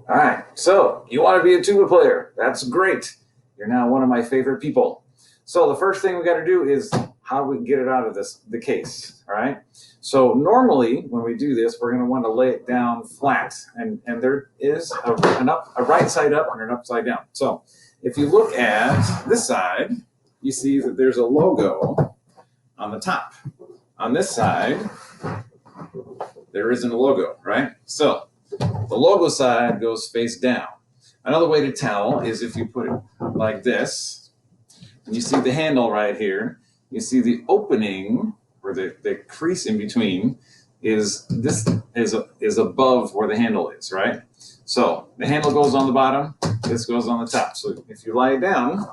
All right, so you want to be a tuba player. That's great. You're now one of my favorite people. So the first thing we got to do is how we get it out of the case, all right? So normally when we do this, we're going to want to lay it down flat, and there is a right side up and an upside down. So if you look at this side, you see that there's a logo on the top. On this side, there isn't a logo, right? So the logo side goes face down. Another way to tell is if you put it like this, and you see the handle right here, you see the opening, or the crease in between, is above where the handle is, right? So the handle goes on the bottom, this goes on the top. So if you lie it down,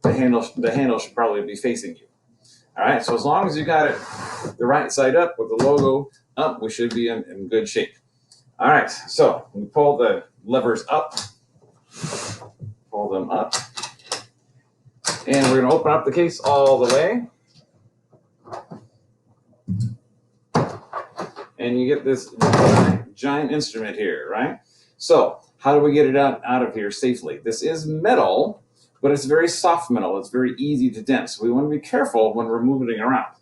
the handle should probably be facing you. All right, so as long as you got it the right side up with the logo up, we should be in good shape. All right, so we pull the levers up, pull them up, and we're going to open up the case all the way. And you get this giant instrument here, right? So how do we get it out of here safely? This is metal, but it's very soft metal. It's very easy to dent. So we want to be careful when we're moving it around.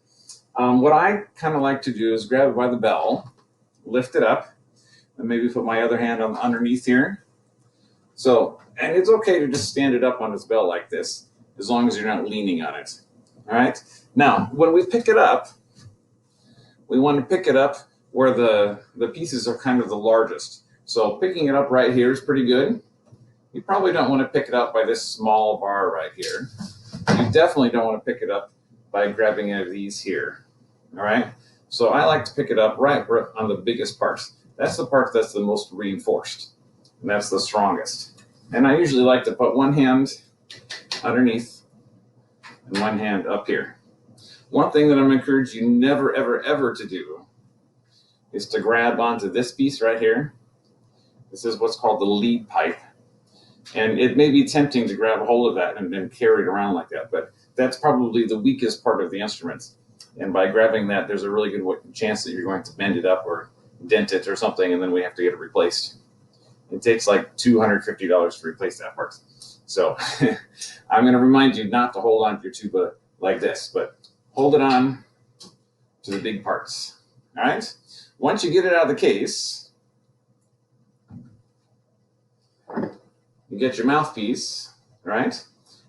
What I kind of like to do is grab it by the bell, lift it up, and maybe put my other hand on underneath here. So, and it's okay to just stand it up on its bell like this, as long as you're not leaning on it. All right. Now, when we pick it up, we want to pick it up where the pieces are kind of the largest. So picking it up right here is pretty good. You probably don't want to pick it up by this small bar right here. You definitely don't want to pick it up by grabbing any of these here. All right. So I like to pick it up right on the biggest parts. That's the part that's the most reinforced, and that's the strongest. And I usually like to put one hand underneath and one hand up here. One thing that I'm encouraged you never, ever, ever to do is to grab onto this piece right here. This is what's called the lead pipe. And it may be tempting to grab a hold of that and then carry it around like that, but that's probably the weakest part of the instrument. And by grabbing that, there's a really good chance that you're going to bend it up or dent it or something, and then we have to get it replaced. It takes like $250 to replace that part. So I'm going to remind you not to hold on to your tuba like this, but hold it on to the big parts. All right? Once you get it out of the case, you get your mouthpiece, right?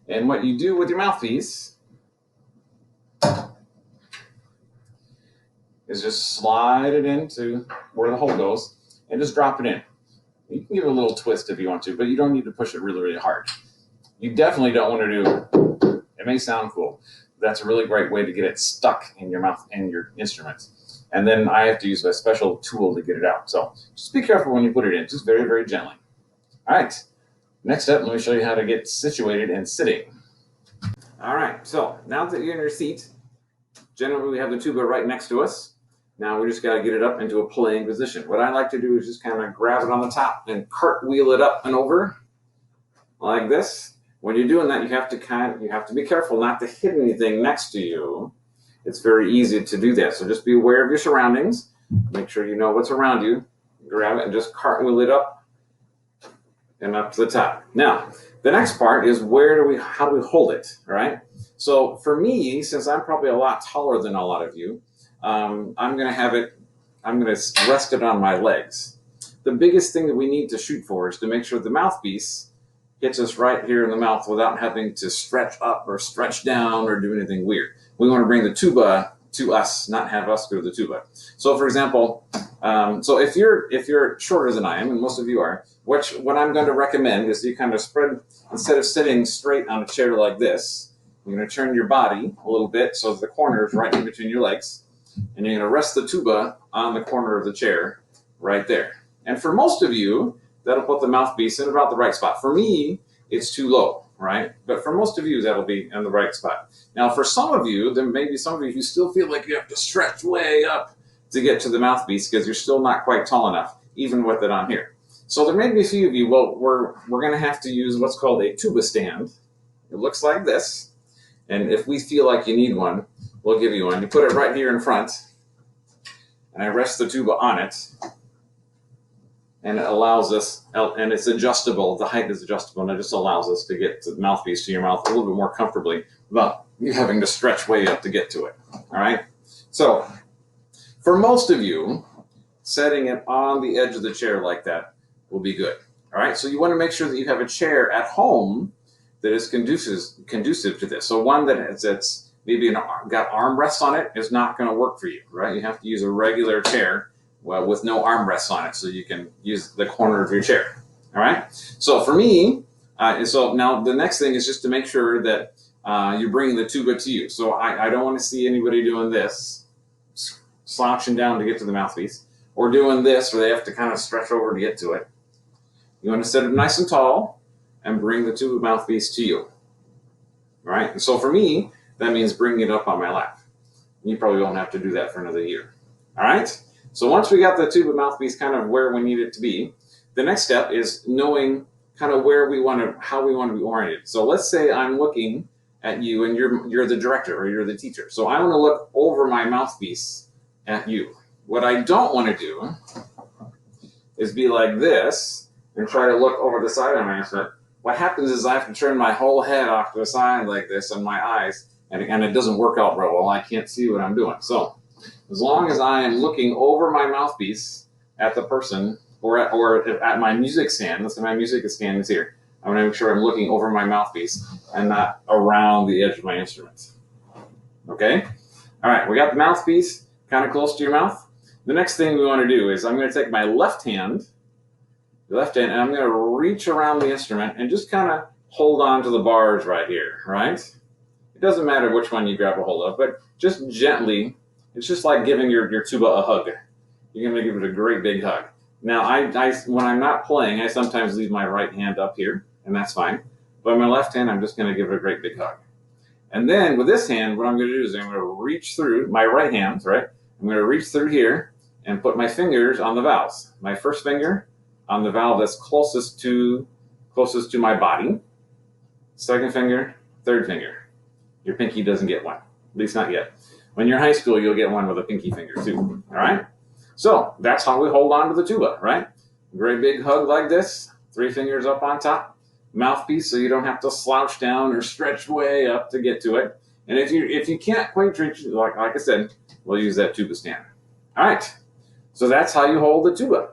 And what you do with your mouthpiece is just slide it into where the hole goes and just drop it in. You can give it a little twist if you want to, but you don't need to push it really, really hard. You definitely don't want to do, it may sound cool, but that's a really great way to get it stuck in your mouth and your instrument. And then I have to use a special tool to get it out. So just be careful when you put it in, just very, very gently. All right, next up, let me show you how to get situated and sitting. All right, so now that you're in your seat, generally we have the tuba right next to us. Now we just got to get it up into a playing position. What I like to do is just kind of grab it on the top and cartwheel it up and over like this. When you're doing that, you have to be careful not to hit anything next to you. It's very easy to do that. So just be aware of your surroundings. Make sure you know what's around you. Grab it and just cartwheel it up and up to the top. Now, the next part is how do we hold it, all right? So for me, since I'm probably a lot taller than a lot of you, I'm going to rest it on my legs. The biggest thing that we need to shoot for is to make sure the mouthpiece hits us right here in the mouth without having to stretch up or stretch down or do anything weird. We want to bring the tuba to us, not have us go to the tuba. So for example, so if you're shorter than I am, and most of you are, what I'm going to recommend is you kind of spread, instead of sitting straight on a chair like this, you're going to turn your body a little bit so the corner is right in between your legs, and you're going to rest the tuba on the corner of the chair right there. And for most of you, that'll put the mouthpiece in about the right spot. For me, it's too low, right? But for most of you, that'll be in the right spot. Now, for some of you, there may be some of you who still feel like you have to stretch way up to get to the mouthpiece because you're still not quite tall enough, even with it on here. So there may be a few of you, well, we're going to have to use what's called a tuba stand. It looks like this. And if we feel like you need one, we'll give you one. You put it right here in front, and I rest the tuba on it. and it allows us, and it's adjustable. The height is adjustable, and it just allows us to get the mouthpiece to your mouth a little bit more comfortably without you having to stretch way up to get to it. All right. So for most of you, setting it on the edge of the chair like that will be good. All right. So you want to make sure that you have a chair at home that is conducive to this. So one that's maybe got armrests on it is not going to work for you, right? You have to use a regular chair with no armrests on it, so you can use the corner of your chair. All right. So for me, so now the next thing is just to make sure that you're bringing the tuba to you. So I don't want to see anybody doing this, slouching down to get to the mouthpiece, or doing this where they have to kind of stretch over to get to it. You want to set it nice and tall and bring the tuba mouthpiece to you. All right. And so for me, that means bringing it up on my lap. You probably won't have to do that for another year. All right. So once we got the tuba mouthpiece kind of where we need it to be, the next step is knowing kind of where we want to, how we want to be oriented. So let's say I'm looking at you and you're the director or you're the teacher. So I want to look over my mouthpiece at you. What I don't want to do is be like this and try to look over the side of my instrument. What happens is I have to turn my whole head off to the side like this and my eyes, and it doesn't work out real well. I can't see what I'm doing. So as long as I am looking over my mouthpiece at the person or at my music stand, let's say my music stand is here. I want to make sure I'm looking over my mouthpiece and not around the edge of my instrument. Okay? All right, we got the mouthpiece kind of close to your mouth. The next thing we want to do is I'm going to take my left hand, and I'm going to reach around the instrument and just kind of hold on to the bars right here, right? It doesn't matter which one you grab a hold of, but just gently. It's just like giving your tuba a hug. You're going to give it a great big hug. Now, when I'm not playing, I sometimes leave my right hand up here, and that's fine. But my left hand, I'm just going to give it a great big hug. And then with this hand, what I'm going to do is I'm going to reach through my right hand, right? I'm going to reach through here and put my fingers on the valves. My first finger on the valve that's closest to my body. Second finger, third finger. Your pinky doesn't get one, at least not yet. When you're in high school, you'll get one with a pinky finger too, all right? So that's how we hold on to the tuba, right? Great big hug like this, 3 fingers up on top, mouthpiece so you don't have to slouch down or stretch way up to get to it. And if you can't quite reach, like I said, we'll use that tuba stand. All right, so that's how you hold the tuba.